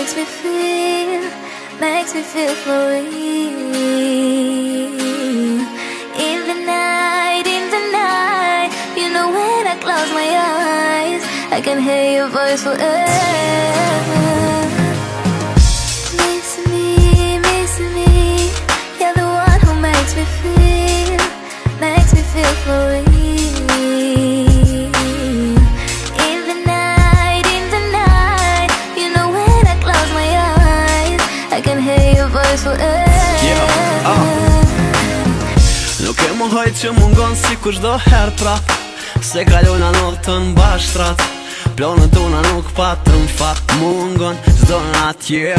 makes me feel for real. In the night, you know when I close my eyes, I can hear your voice forever. Missing me, you're the one who makes me feel for real. Nuk e më hajt që mungon si kur shdo her prap, se kalona notën bashtrat. Planët tona nuk patëm fat, mungon zdo në atje.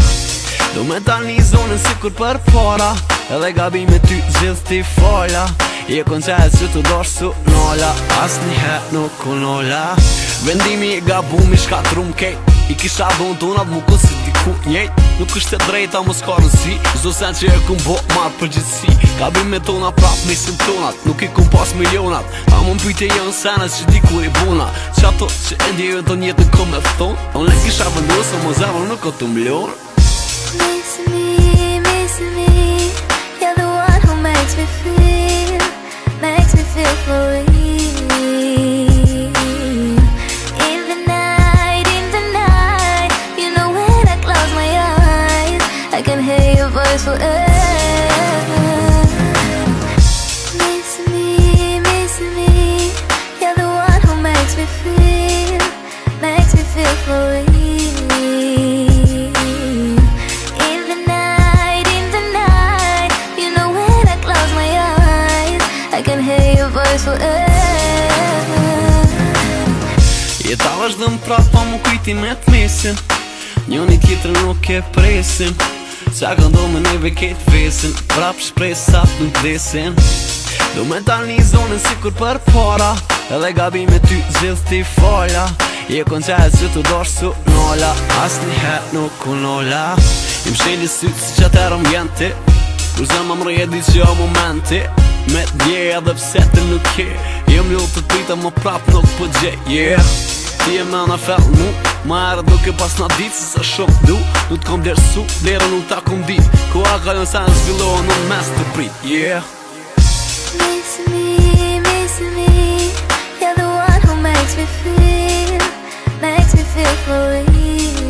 Du me ta një zonën si kur për para, edhe gabi me ty gjithë ti fala. Je kon qajt që të dosh su nola, as njëhet nuk unola. Vendimi i gabumi shkatrum kejt, i kisha dhun tunat mu kësi ti ku njejt. Nuk është e drejta mu s'ka rësi, zdo sen që e kum bo marrë përgjithsi. Gabim me tona prap me simptonat, nuk i kum pas milionat. A më mpyte janë senet që di kur i buna, që ato që e ndjejën të njetën kom e thon. Unë le kisha vendosë, më zemër nuk o të mlon. Missing me, you're the one who makes me feel for real. In the night, you know when I close my eyes, I can hear your voice forever. Missing me, you're the one who makes me feel for real. Jeta vazhdëm prap pa mu kujti me t'mesin, njoni tjetër nuk e presin. Qa këndo me neve ketë vesin, prap shpresat nuk desin. Du me ta një zonën si kur për para, edhe gabi me ty gjithë ti fala. Je kon qajt që të dosh su nola, as njëhet nuk unola. I msheli sytë si që atër ambjenti, kur zëma më rredi që jo momenti. Me t'dje edhe pse të nuk je, jem ljullë të prita më prap nuk për gjej. Ti e me në fell mu, ma erë duke pas na ditë, se sa shumë du. Nuk t'kom blerësu, blerë nuk ta kom dit, ku a kalon sa në zhvillohen në mes të prit. Missing me, you're the one who makes me feel for real.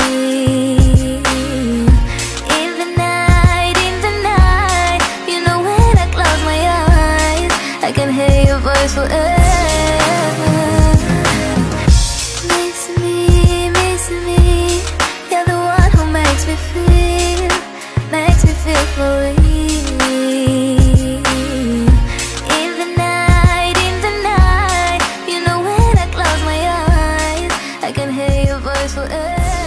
In the night, you know when I close my eyes, I can hear your voice forever. Missing me, you're the one who makes me feel for real. In the night, you know when I close my eyes, I can hear your voice forever.